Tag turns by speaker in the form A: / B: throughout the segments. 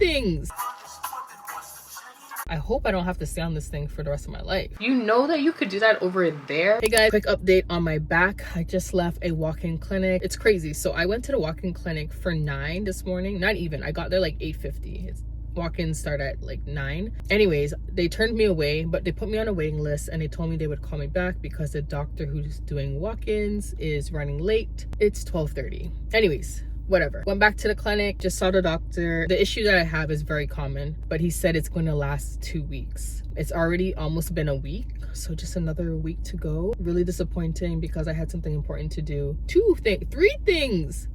A: things. I hope I don't have to stay on this thing for the rest of my life. You know that you could do that over there. Hey guys, quick update on my back. I just left a walk-in clinic. It's crazy. So I went to the walk-in clinic for 9 this morning. Not even. I got there like 8:50. Walk-ins start at like 9. Anyways, they turned me away, but they put me on a waiting list and they told me they would call me back because the doctor who's doing walk-ins is running late. It's 12:30. Anyways, whatever. Went back to the clinic, just saw the doctor. The issue that I have is very common, but he said it's going to last 2 weeks. It's already almost been a week, so just another week to go. Really disappointing because I had something important to do. Three things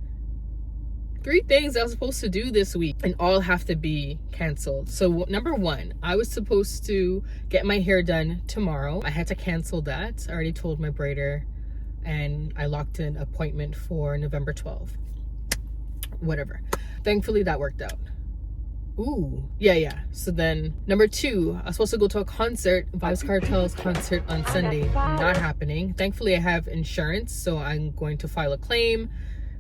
A: I was supposed to do this week and all have to be canceled. So number one, I was supposed to get my hair done tomorrow. I had to cancel that. I already told my braider and I locked in an appointment for November 12th. Whatever. Thankfully that worked out. Ooh, yeah. So then number two, I was supposed to go to a concert, Vibes Cartel's concert on Sunday. Not happening. Thankfully I have insurance, so I'm going to file a claim,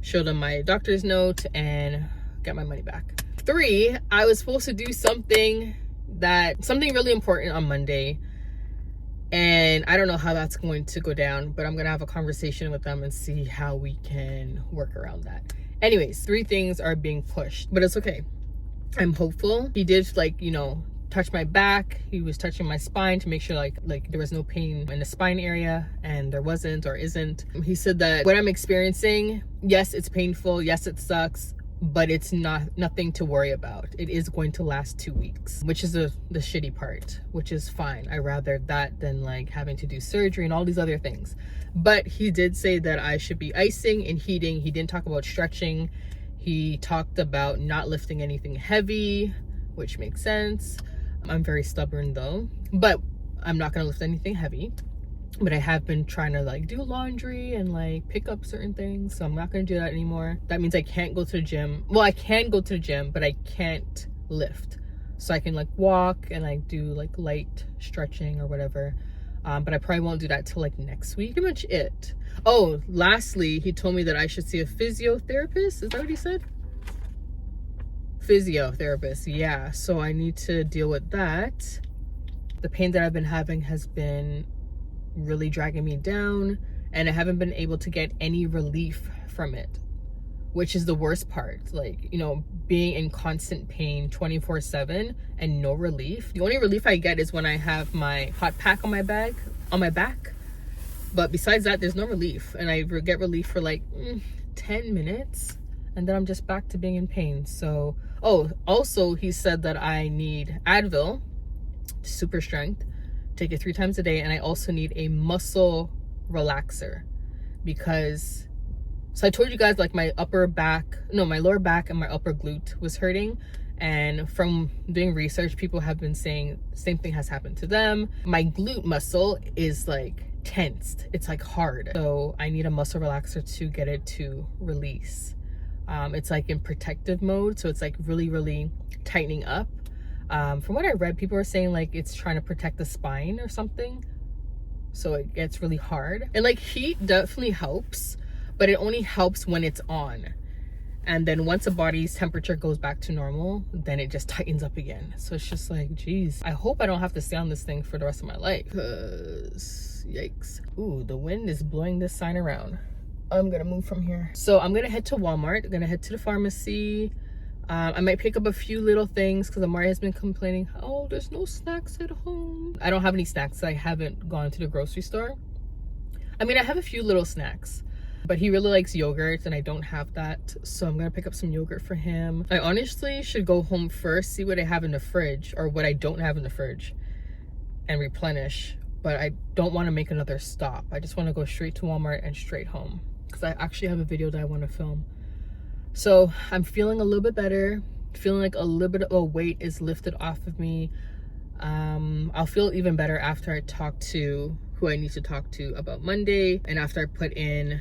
A: show them my doctor's note, and get my money back. 3, I was supposed to do something really important on Monday, and I don't know how that's going to go down, but I'm gonna have a conversation with them and see how we can work around that. Anyways, 3 things are being pushed, but it's okay. I'm hopeful. He did touch my back. He was touching my spine to make sure like there was no pain in the spine area, and there wasn't or isn't. He said that what I'm experiencing, yes, it's painful, yes, it sucks, but it's nothing to worry about. It is going to last 2 weeks, which is the shitty part, which is fine. I rather that than like having to do surgery and all these other things. But he did say that I should be icing and heating. He didn't talk about stretching. He talked about not lifting anything heavy, which makes sense. I'm very stubborn though, but I'm not gonna lift anything heavy. But I have been trying to like do laundry and like pick up certain things, so I'm not gonna do that anymore. That means I can't go to the gym. Well, I can go to the gym, but I can't lift. So I can like walk and like do like light stretching or whatever. But I probably won't do that till like next week. Pretty much it. Oh, lastly, he told me that I should see a physiotherapist. Is that what he said? Physiotherapist, yeah. So I need to deal with that. The pain that I've been having has been really dragging me down, and I haven't been able to get any relief from it, which is the worst part. Like, being in constant pain 24/7 and no relief. The only relief I get is when I have my hot pack on my back. But besides that, there's no relief, and I get relief for like 10 minutes, and then I'm just back to being in pain. So, also he said that I need Advil, super strength, take it 3 times a day, and I also need a muscle relaxer because, so I told you guys like my lower back and my upper glute was hurting, and from doing research, people have been saying the same thing has happened to them. My glute muscle is like tensed, it's like hard, so I need a muscle relaxer to get it to release. It's like in protective mode, so it's like really tightening up. From what I read, people are saying like it's trying to protect the spine or something, so it gets really hard. And like heat definitely helps, but it only helps when it's on, and then once the body's temperature goes back to normal, then it just tightens up again. So it's just like, geez, I hope I don't have to stay on this thing for the rest of my life, because yikes. Ooh, the wind is blowing this sign around. I'm gonna move from here. So I'm gonna head to Walmart. I'm gonna head to the pharmacy. I might pick up a few little things because Amari has been complaining, oh, there's no snacks at home. I don't have any snacks. I haven't gone to the grocery store. I mean, I have a few little snacks, but he really likes yogurt and I don't have that. So I'm gonna pick up some yogurt for him. I honestly should go home first, see what I have in the fridge or what I don't have in the fridge, and replenish. But I don't want to make another stop. I just want to go straight to Walmart and straight home because I actually have a video that I want to film. So I'm feeling a little bit better, feeling like a little bit of a weight is lifted off of me. I'll feel even better after I talk to who I need to talk to about Monday, and after I put in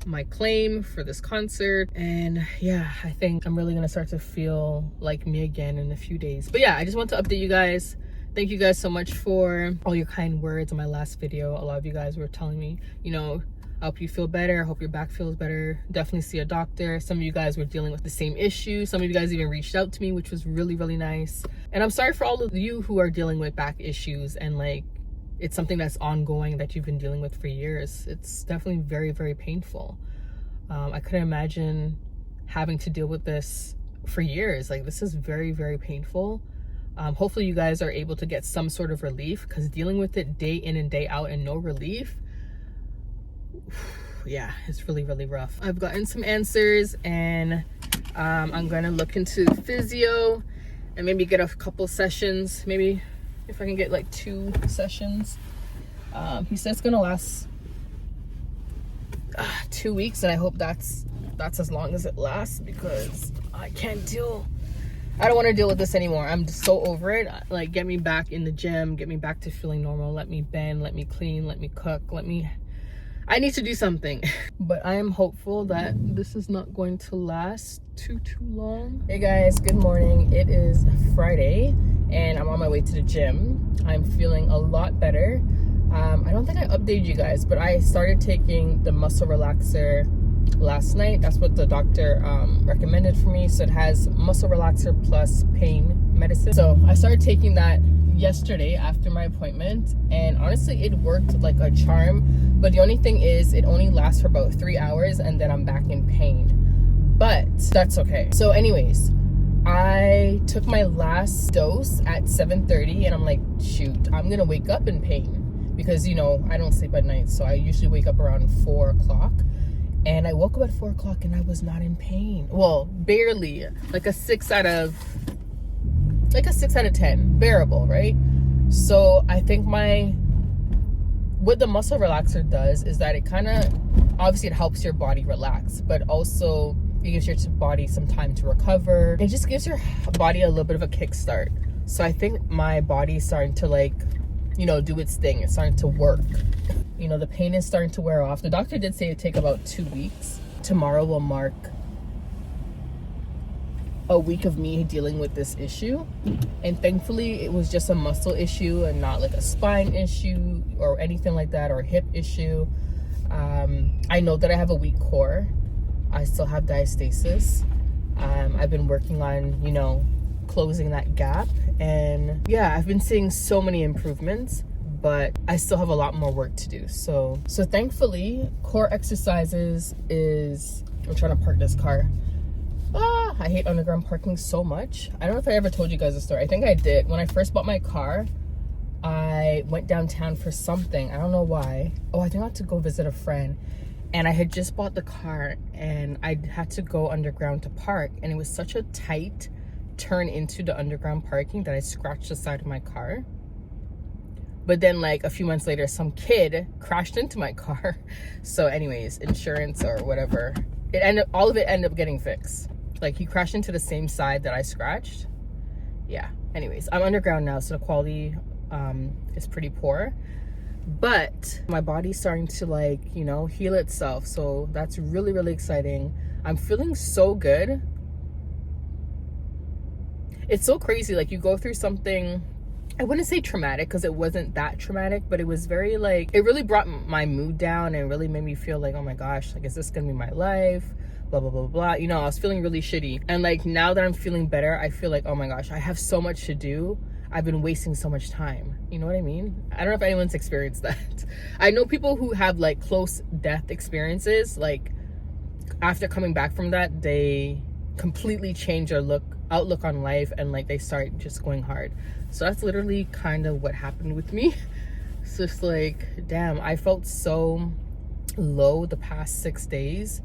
A: my claim for this concert. And yeah, I think I'm really gonna start to feel like me again in a few days. But yeah, I just want to update you guys. Thank you guys so much for all your kind words in my last video. A lot of you guys were telling me, I hope you feel better. I hope your back feels better. Definitely see a doctor. Some of you guys were dealing with the same issue. Some of you guys even reached out to me, which was really, really nice. And I'm sorry for all of you who are dealing with back issues and like it's something that's ongoing that you've been dealing with for years. It's definitely very, very painful. I couldn't imagine having to deal with this for years. Like, this is very, very painful. Hopefully you guys are able to get some sort of relief, because dealing with it day in and day out and no relief, yeah, it's really, really rough. I've gotten some answers, and I'm gonna look into physio and maybe get a couple sessions, maybe if I can get like 2 sessions. He says it's gonna last 2 weeks, and I hope that's as long as it lasts, because I don't want to deal with this anymore. I'm just so over it. Like, get me back in the gym, get me back to feeling normal, let me bend, let me clean, let me cook, I need to do something. But I am hopeful that this is not going to last too long. Hey guys, good morning. It is Friday and I'm on my way to the gym. I'm feeling a lot better. I don't think I updated you guys, but I started taking the muscle relaxer last night. That's what the doctor recommended for me. So it has muscle relaxer plus pain medicine. So I started taking that yesterday after my appointment, and honestly it worked like a charm. But the only thing is, it only lasts for about 3 hours and then I'm back in pain, but that's okay. So anyways, I took my last dose at 7:30 and I'm like, shoot, I'm gonna wake up in pain, because you know I don't sleep at night, so I usually wake up around 4 o'clock. And I woke up at 4 o'clock and I was not in pain. Well, barely. Like a 6 out of 10. Bearable, right? So I think what the muscle relaxer does is that it kind of, obviously it helps your body relax, but also it gives your body some time to recover. It just gives your body a little bit of a kickstart. So I think my body's starting to, like, you know, do its thing. It's starting to work. You know, the pain is starting to wear off. The doctor did say it'd take about 2 weeks. Tomorrow will mark a week of me dealing with this issue. And thankfully, it was just a muscle issue and not like a spine issue or anything like that, or a hip issue. I know that I have a weak core. I still have diastasis. I've been working on, you know, closing that gap. And yeah, I've been seeing so many improvements, but I still have a lot more work to do. So thankfully, core exercises is, I'm trying to park this car. I hate underground parking so much. I don't know if I ever told you guys the story. I think I did. When I first bought my car, I went downtown for something. I don't know why. Oh, I think I had to go visit a friend. And I had just bought the car and I had to go underground to park. And it was such a tight turn into the underground parking that I scratched the side of my car. But then like a few months later, some kid crashed into my car. So anyways, insurance or whatever, all of it ended up getting fixed. Like, he crashed into the same side that I scratched. Yeah, anyways, I'm underground now, so the quality is pretty poor. But my body's starting to, like, you know, heal itself. So that's really, really exciting. I'm feeling so good. It's so crazy. Like, you go through something, I wouldn't say traumatic, because it wasn't that traumatic, but it was very, like, it really brought my mood down and really made me feel like, oh my gosh, like, is this gonna be my life? Blah, blah, blah, blah. You know, I was feeling really shitty. And like, now that I'm feeling better, I feel like, oh my gosh, I have so much to do. I've been wasting so much time. You know what I mean? I don't know if anyone's experienced that. I know people who have like close death experiences. Like, after coming back from that, they completely change their outlook on life, and like they start just going hard. So that's literally kind of what happened with me. It's just like, damn, I felt so low the past 6 days.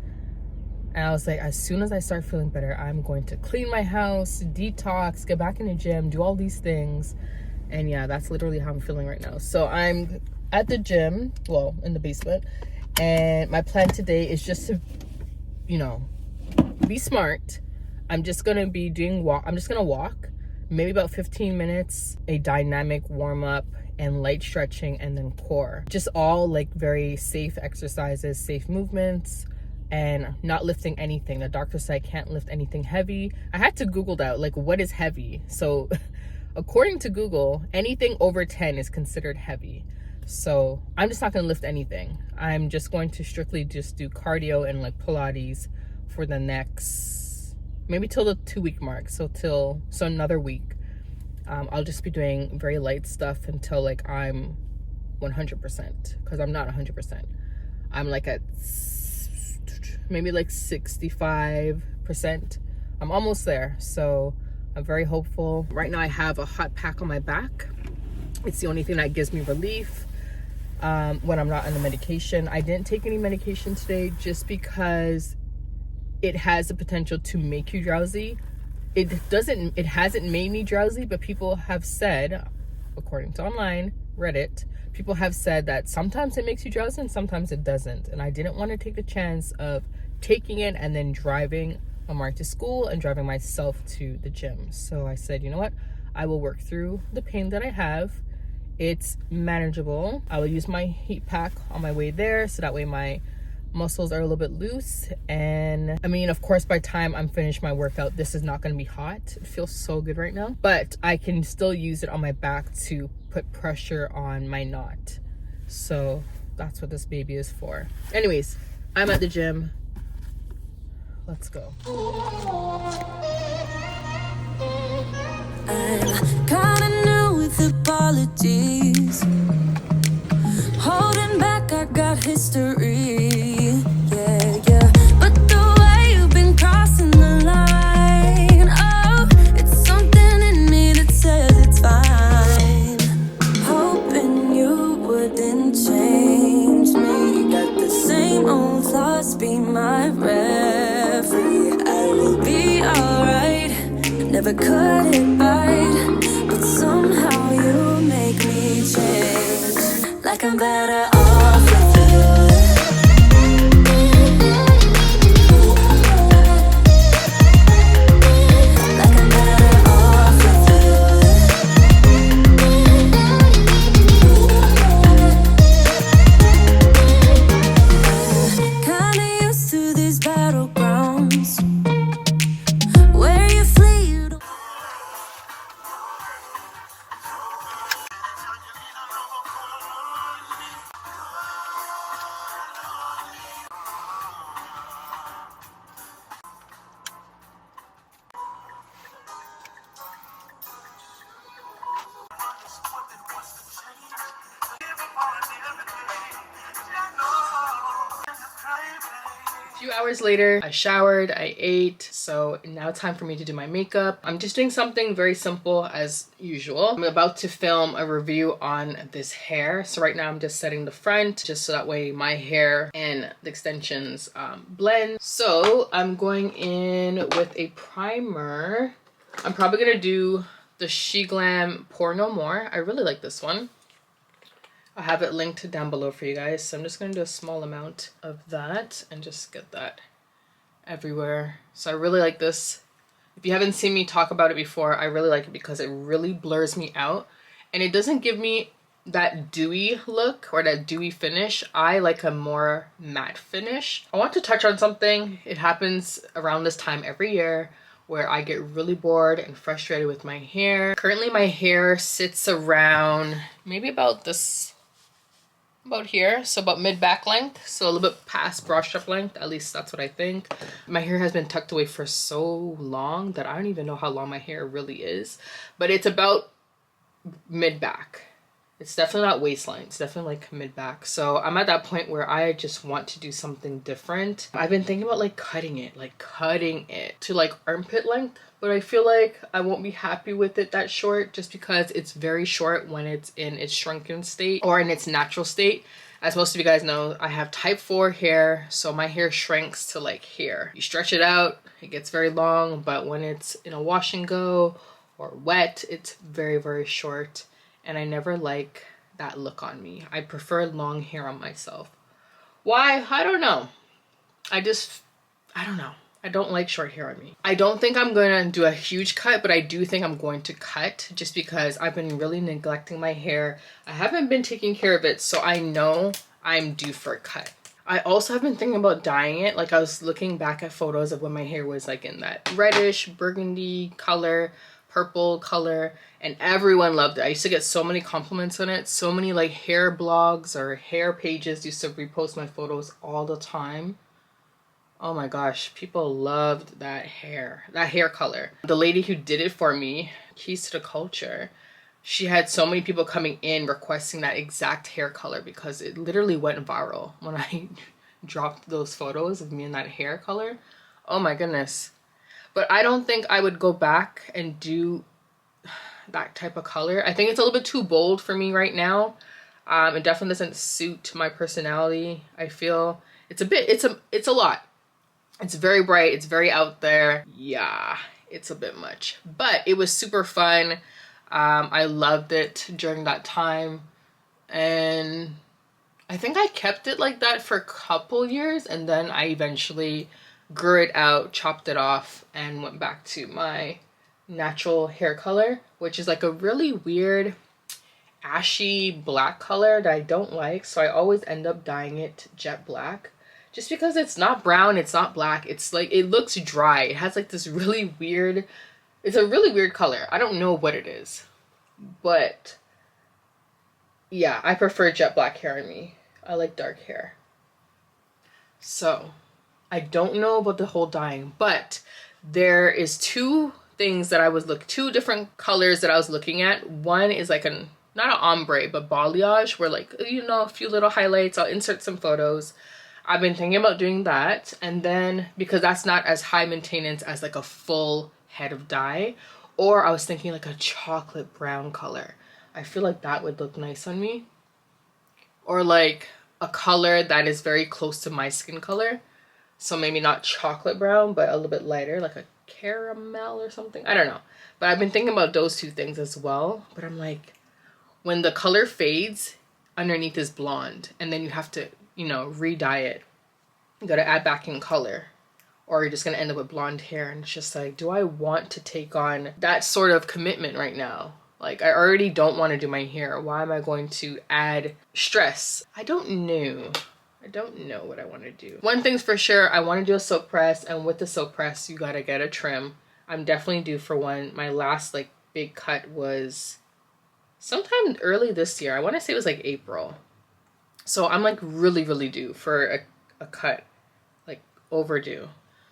A: And I was like, as soon as I start feeling better, I'm going to clean my house, detox, get back in the gym, do all these things. And yeah, that's literally how I'm feeling right now. So I'm at the gym, well, in the basement. And my plan today is just to, you know, be smart. I'm just going to be I'm just going to walk, maybe about 15 minutes, a dynamic warm up and light stretching, and then core. Just all like very safe exercises, safe movements, and not lifting anything. The doctor said I can't lift anything heavy. I had to Google that, like, what is heavy? So according to Google, anything over 10 is considered heavy. So I'm just not going to lift anything. I'm just going to strictly just do cardio and like Pilates for the next, maybe till the 2-week mark. So another week. I'll just be doing very light stuff until like I'm 100%, because I'm not 100%. I'm like at maybe like 65%. I'm almost there. So I'm very hopeful. Right now I have a hot pack on my back. It's the only thing that gives me relief when I'm not on the medication. I didn't take any medication today just because it has the potential to make you drowsy. It hasn't made me drowsy, but people have said, according to online Reddit, people have said that sometimes it makes you drowsy and sometimes it doesn't. And I didn't want to take the chance of taking it and then driving Amari to school and driving myself to the gym. So I said, you know what? I will work through the pain that I have. It's manageable. I will use my heat pack on my way there, so that way my muscles are a little bit loose. And I mean, of course, by the time I'm finished my workout, this is not going to be hot. It feels so good right now, but I can still use it on my back to put pressure on my knot. So that's what this baby is for. Anyways, I'm at the gym. Let's go.
B: I'm kinda new with apologies. Holding back, I got history. Yeah. But the way you've been crossing the line, oh, it's something in me that says it's fine. Hoping you wouldn't change me. Got the same old thoughts, be my referee. I will be alright. Never cut it right, but somehow you make me change. Like I'm better off with you. Like I'm better off with you. Kinda used to these battlegrounds where you flee.
A: A few hours later, I showered, I ate, so now it's time for me to do my makeup. I'm just doing something very simple as usual. I'm about to film a review on this hair. So right now I'm just setting the front, just so that way my hair and the extensions blend. So I'm going in with a primer. I'm probably gonna do the She Glam Pour No More. I really like this one. I have it linked down below for you guys. So I'm just going to do a small amount of that and just get that everywhere. So I really like this. If you haven't seen me talk about it before, I really like it because it really blurs me out. And it doesn't give me that dewy look or that dewy finish. I like a more matte finish. I want to touch on something. It happens around this time every year where I get really bored and frustrated with my hair. Currently my hair sits around maybe about this, about here, so about mid-back length, so a little bit past brush up length, at least that's what I think. My hair has been tucked away for so long that I don't even know how long my hair really is, but it's about mid-back. It's definitely not waistline, it's definitely like mid-back. So I'm at that point where I just want to do something different. I've been thinking about like cutting it to like armpit length, but I feel like I won't be happy with it that short just because it's very short when it's in its shrunken state or in its natural state. As most of you guys know, I have type 4 hair, so my hair shrinks to like here. You stretch it out, it gets very long, but when it's in a wash and go or wet, it's very, very short. And I never like that look on me. I prefer long hair on myself. Why? I don't know. I don't know. I don't like short hair on me. I don't think I'm gonna do a huge cut, but I do think I'm going to cut just because I've been really neglecting my hair. I haven't been taking care of it, so I know I'm due for a cut. I also have been thinking about dyeing it. Like I was looking back at photos of when my hair was like in that reddish burgundy color, purple color, and everyone loved it. I used to get so many compliments on it. So many like hair blogs or hair pages used to repost my photos all the time. Oh my gosh, people loved that hair color. The lady who did it for me, Keys to the Culture, she had so many people coming in requesting that exact hair color because it literally went viral when I dropped those photos of me in that hair color. Oh my goodness. But I don't think I would go back and do that type of color. I think it's a little bit too bold for me right now. It definitely doesn't suit my personality. I feel it's a lot. It's very bright, it's very out there. Yeah, it's a bit much, but it was super fun. I loved it during that time, and I think I kept it like that for a couple years, and then I eventually grew it out, chopped it off, and went back to my natural hair color, which is like a really weird ashy black color that I don't like, so I always end up dyeing it jet black. Just because it's not brown, it's not black, it's like, it looks dry. It has like this really weird, it's a really weird color. I don't know what it is. But yeah, I prefer jet black hair on me. I like dark hair. So I don't know about the whole dyeing, but there is two different colors that I was looking at. One is like not an ombre, but balayage, where like, you know, a few little highlights. I'll insert some photos. I've been thinking about doing that, and then because that's not as high maintenance as like a full head of dye, or I was thinking like a chocolate brown color. I feel like that would look nice on me, or like a color that is very close to my skin color, so maybe not chocolate brown but a little bit lighter, like a caramel or something. I don't know, but I've been thinking about those two things as well. But I'm like, when the color fades, underneath is blonde, and then you have to, you know, re-dye it. You gotta add back in color, or you're just gonna end up with blonde hair. And it's just like, do I want to take on that sort of commitment right now? Like, I already don't want to do my hair. Why am I going to add stress? I don't know what I want to do. One thing's for sure, I want to do a silk press, and with the silk press you gotta get a trim. I'm definitely due for one. My last like big cut was sometime early this year. I want to say it was like April. So I'm like really due for a cut, like overdue.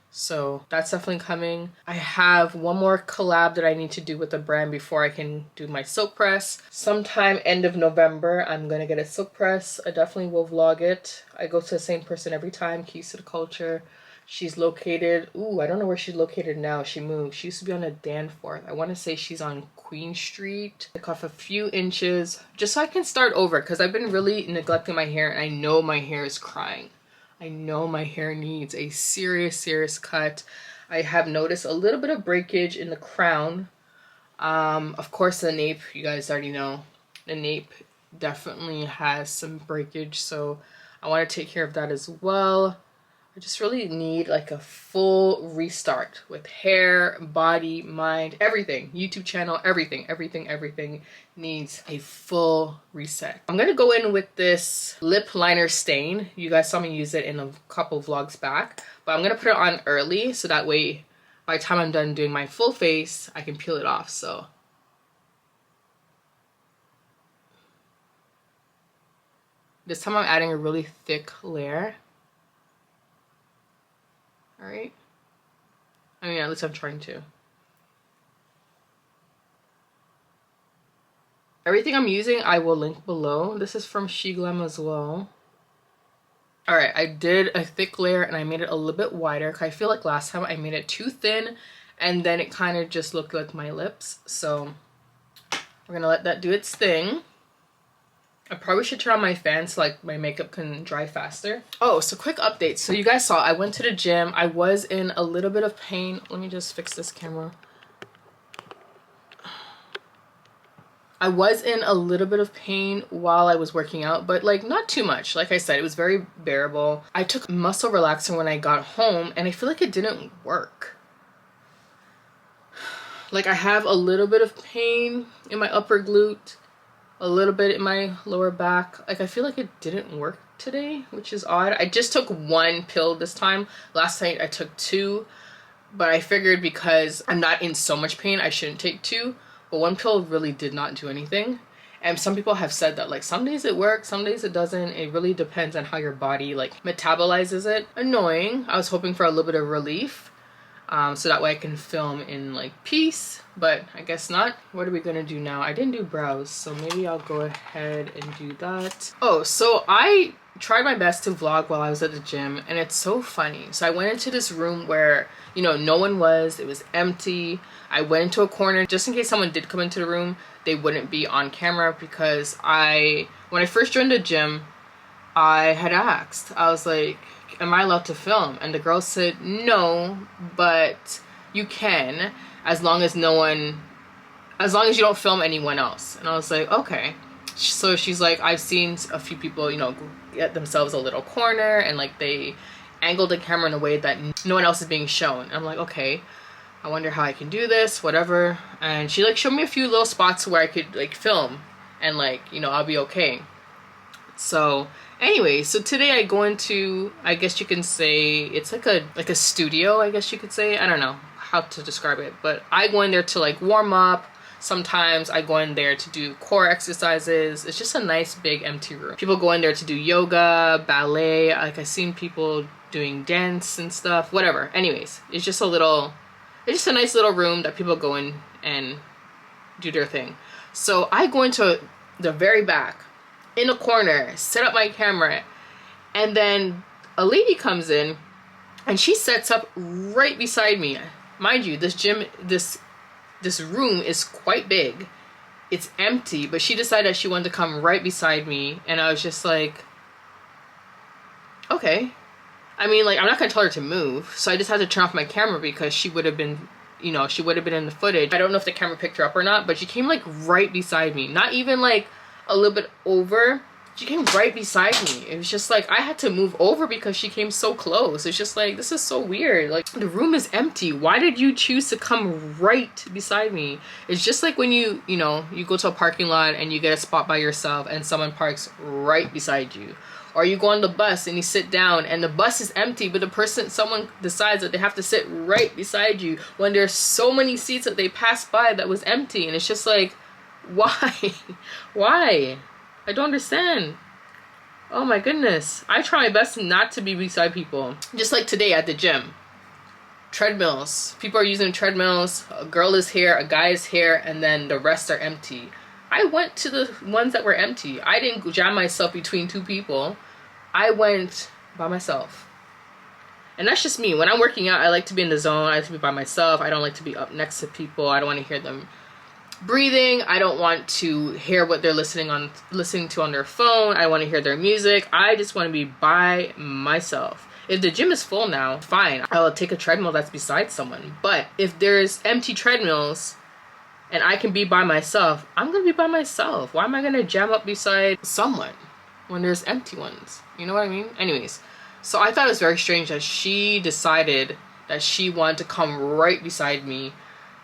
A: So that's definitely coming. I have one more collab that I need to do with the brand before I can do my silk press. Sometime end of November, I'm gonna get a silk press. I definitely will vlog it. I go to the same person every time, Keys to the Culture. She's located, I don't know where she's located now. She moved. She used to be on a Danforth. I want to say she's on Queen Street. Take off a few inches just so I can start over, because I've been really neglecting my hair, and I know my hair is crying. I know my hair needs a serious cut. I have noticed a little bit of breakage in the crown. Of course the nape, you guys already know. The nape definitely has some breakage, so I want to take care of that as well. I just really need like a full restart with hair, body, mind, everything. YouTube channel, everything needs a full reset. I'm gonna go in with this lip liner stain. You guys saw me use it in a couple vlogs back, but I'm gonna put it on early so that way by the time I'm done doing my full face, I can peel it off. So this time I'm adding a really thick layer. All right. I mean, at least I'm trying to. Everything I'm using, I will link below. This is from SheGlam as well. All right, I did a thick layer and I made it a little bit wider, because I feel like last time I made it too thin and then it kind of just looked like my lips. So we're gonna let that do its thing. I probably should turn on my fan so like my makeup can dry faster. Oh, so quick update. So you guys saw I went to the gym. I was in a little bit of pain. Let me just fix this camera. I was in a little bit of pain while I was working out, but like not too much. Like I said, it was very bearable. I took muscle relaxer when I got home and I feel like it didn't work. Like I have a little bit of pain in my upper glute, a little bit in my lower back. Like I feel like it didn't work today, which is odd. I just took one pill this time. Last night I took two, but I figured because I'm not in so much pain, I shouldn't take 2. But one pill really did not do anything. And some people have said that like some days it works, some days it doesn't. It really depends on how your body like metabolizes it. Annoying. I was hoping for a little bit of relief. So that way I can film in like peace, but I guess not. What are we gonna do now? I didn't do brows, so maybe I'll go ahead and do that. Oh, so I tried my best to vlog while I was at the gym, and it's so funny. So I went into this room where, you know, no one was, it was empty. I went into a corner just in case someone did come into the room, they wouldn't be on camera, because when I first joined the gym, I had asked, I was like, am I allowed to film? And the girl said, no, but you can, as long as you don't film anyone else. And I was like, okay. So she's like, I've seen a few people, you know, get themselves a little corner and like they angled the camera in a way that no one else is being shown. And I'm like, okay, I wonder how I can do this, whatever. And she like showed me a few little spots where I could like film and like, you know, I'll be okay. So anyway, so today I go into, I guess you can say it's like a studio, I guess you could say. I don't know how to describe it, but I go in there to like warm up. Sometimes I go in there to do core exercises. It's just a nice big empty room. People go in there to do yoga, ballet. Like I've seen people doing dance and stuff, whatever. Anyways, it's just a nice little room that people go in and do their thing. So I go into the very back, in a corner, set up my camera, and then a lady comes in and she sets up right beside me. Mind you, this gym, this room is quite big. It's empty, but she decided that she wanted to come right beside me, and I was just like, okay. I mean, like, I'm not gonna tell her to move, so I just had to turn off my camera because she would have been, you know, she would have been in the footage. I don't know if the camera picked her up or not, but she came like right beside me. Not even like a little bit over. She came right beside me. It was just like I had to move over because she came so close. It's just like, this is so weird. Like, the room is empty. Why did you choose to come right beside me? It's just like when you know, you go to a parking lot and you get a spot by yourself and someone parks right beside you. Or you go on the bus and you sit down and the bus is empty, but someone decides that they have to sit right beside you when there's so many seats that they passed by that was empty. And it's just like, why? Why? I don't understand. Oh my goodness. I try my best not to be beside people. Just like today at the gym. Treadmills. People are using treadmills. A girl is here, a guy is here, and then the rest are empty. I went to the ones that were empty. I didn't jam myself between 2 people. I went by myself. And that's just me. When I'm working out, I like to be in the zone. I like to be by myself. I don't like to be up next to people. I don't want to hear them breathing. I don't want to hear what they're listening to on their phone. I want to hear their music. I just want to be by myself. If the gym is full now, fine. I'll take a treadmill that's beside someone. But if there's empty treadmills and I can be by myself, I'm going to be by myself. Why am I going to jam up beside someone when there's empty ones? You know what I mean? Anyways, so I thought it was very strange that she decided that she wanted to come right beside me,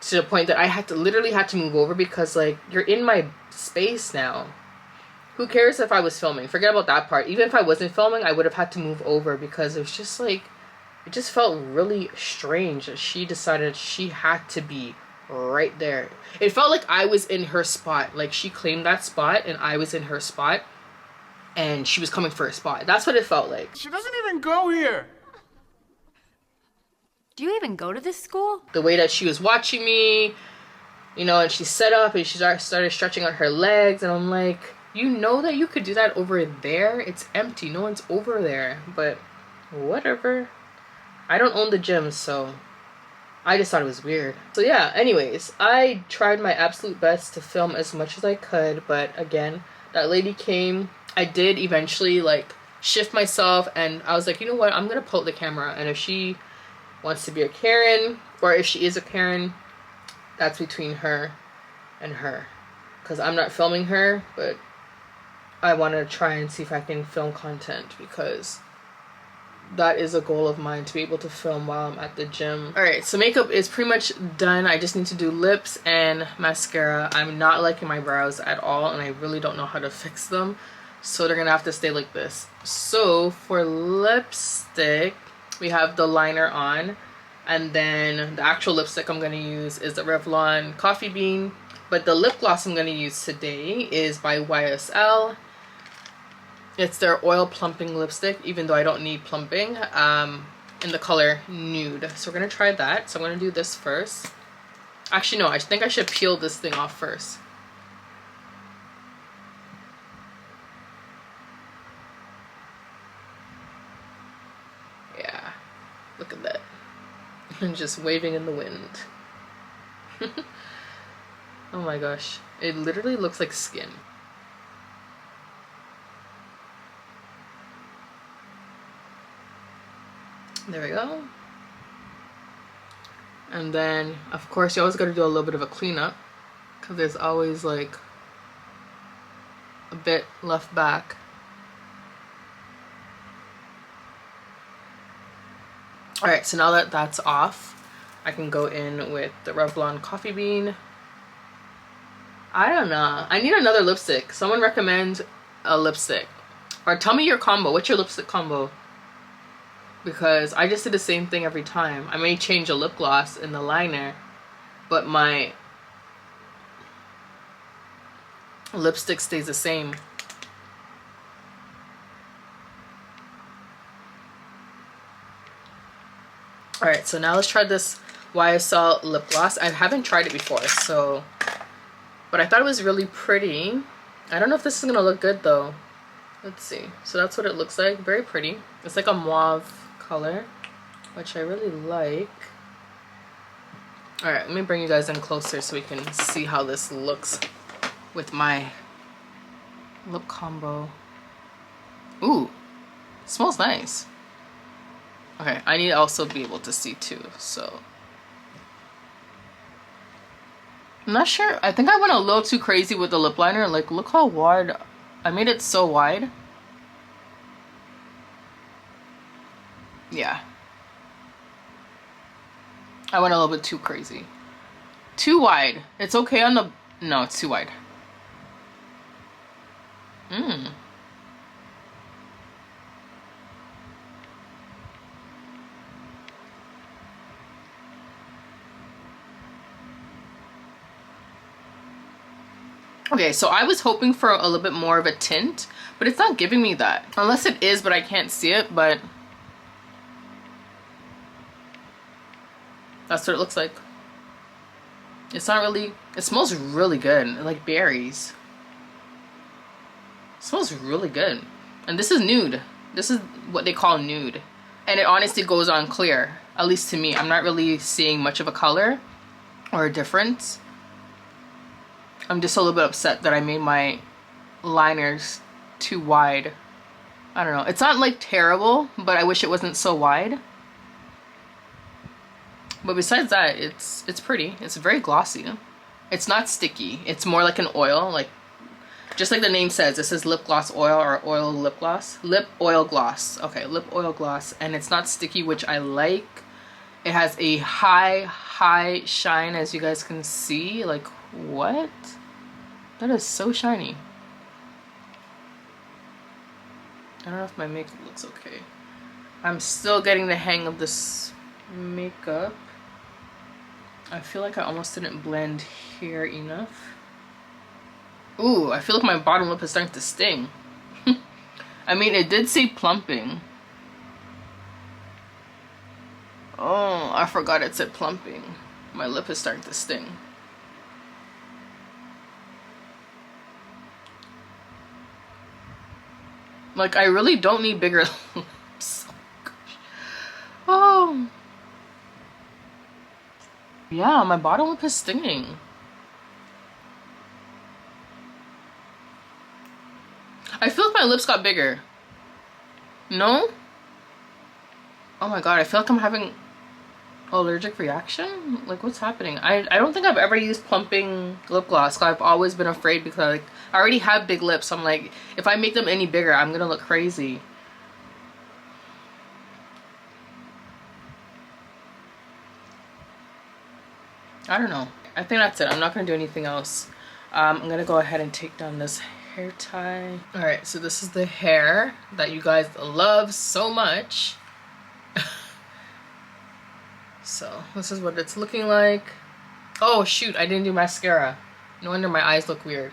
A: to the point that I literally had to move over because, like, you're in my space now. Who cares if I was filming? Forget about that part. Even if I wasn't filming, I would have had to move over because it was just like, it just felt really strange that she decided she had to be right there. It felt like I was in her spot. Like, she claimed that spot and I was in her spot and she was coming for a spot. That's what it felt like.
C: She doesn't even go here.
D: Do you even go to this school?
A: The way that she was watching me, you know, and she set up and she started stretching out her legs, and I'm like, you know that you could do that over there? It's empty. No one's over there. But whatever. I don't own the gym, so I just thought it was weird. So yeah, anyways, I tried my absolute best to film as much as I could, but again, that lady came. I did eventually like shift myself, and I was like, you know what? I'm gonna pull out the camera, and if she wants to be a Karen, or if she is a Karen, that's between her and her, because I'm not filming her, but I want to try and see if I can film content, because that is a goal of mine, to be able to film while I'm at the gym. Alright, so makeup is pretty much done. I just need to do lips and mascara. I'm not liking my brows at all, and I really don't know how to fix them, so they're gonna have to stay like this. So for lipstick, we have the liner on. And then the actual lipstick I'm going to use is the Revlon Coffee Bean. But the lip gloss I'm going to use today is by YSL. It's their oil plumping lipstick, even though I don't need plumping, in the color Nude. So we're going to try that. So I'm going to do this first. Actually, no, I think I should peel this thing off first. Yeah, look at that. I'm just waving in the wind. Oh my gosh, it literally looks like skin. There we go. And then, of course, you always got to do a little bit of a cleanup, because there's always like a bit left back. Alright, so now that that's off, I can go in with the Revlon Coffee Bean. I don't know. I need another lipstick. Someone recommend a lipstick. Or tell me your combo. What's your lipstick combo? Because I just did the same thing every time. I may change a lip gloss in the liner, but my lipstick stays the same. Alright, so now let's try this YSL lip gloss. I haven't tried it before, so... But I thought it was really pretty. I don't know if this is going to look good, though. Let's see. So that's what it looks like. Very pretty. It's like a mauve color, which I really like. Alright, let me bring you guys in closer so we can see how this looks with my lip combo. Ooh, smells nice. Okay, I need to also be able to see too, so. I'm not sure. I think I went a little too crazy with the lip liner. Like, look how wide. I made it so wide. Yeah. I went a little bit too crazy. Too wide. It's okay on the... No, it's too wide. Okay, so I was hoping for a little bit more of a tint, but it's not giving me that. Unless it is, but I can't see it, but that's what it looks like. It's not really, it smells really good, like berries. It smells really good. And this is nude. This is what they call nude. And it honestly goes on clear, at least to me. I'm not really seeing much of a color or a difference. I'm just a little bit upset that I made my liners too wide. I don't know. It's not like terrible, but I wish it wasn't so wide. But besides that, it's pretty. It's very glossy. It's not sticky. It's more like an oil, like just like the name says. This is lip gloss oil or oil lip gloss. Lip oil gloss. Okay, lip oil gloss, and it's not sticky, which I like. It has a high shine, as you guys can see. Like, what? That is so shiny. I don't know if my makeup looks okay. I'm still getting the hang of this makeup. I feel like I almost didn't blend here enough. Ooh, I feel like my bottom lip is starting to sting. I mean, it did say plumping. Oh, I forgot it said plumping. My lip is starting to sting. Like, I really don't need bigger lips. Oh, gosh. Oh. Yeah, my bottom lip is stinging. I feel like my lips got bigger. No? Oh my god, I feel like I'm having allergic reaction. Like, what's happening? I don't think I've ever used plumping lip gloss. I've always been afraid because, like, I already have big lips. So I'm like, if I make them any bigger, I'm gonna look crazy. I don't know. I think that's it. I'm not gonna do anything else. I'm gonna go ahead and take down this hair tie. All right, so this is the hair that you guys love so much. So this is what it's looking like. Oh shoot, I didn't do mascara. No wonder my eyes look weird.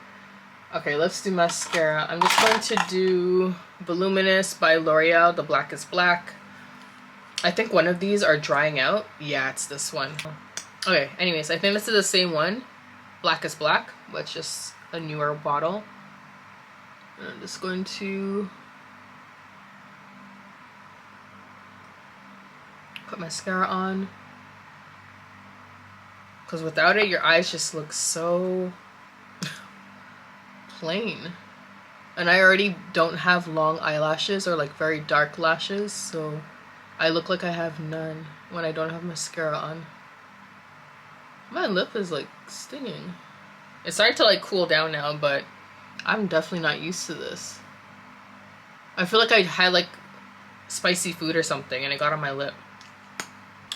A: Okay, let's do mascara. I'm just going to do Voluminous by L'Oreal, the Black is Black. I think one of these are drying out. Yeah, it's this one. Okay, anyways, I think this is the same one. Black is Black, but it's just a newer bottle. And I'm just going to put mascara on. Because without it, your eyes just look so plain. And I already don't have long eyelashes or like very dark lashes, so I look like I have none when I don't have mascara on. My lip is like stinging. It started to like cool down now, but I'm definitely not used to this. I feel like I had like spicy food or something and it got on my lip.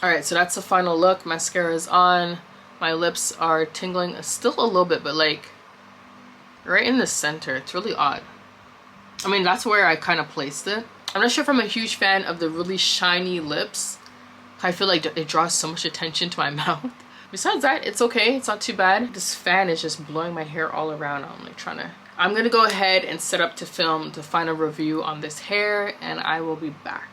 A: Alright, so that's the final look. Mascara is on. My lips are tingling still a little bit, but like right in the center. It's really odd. I mean, that's where I kind of placed it. I'm not sure if I'm a huge fan of the really shiny lips. I feel like it draws so much attention to my mouth. Besides that, it's okay. It's not too bad. This fan is just blowing my hair all around. I'm gonna go ahead and set up to film the final review on this hair, and I will be back.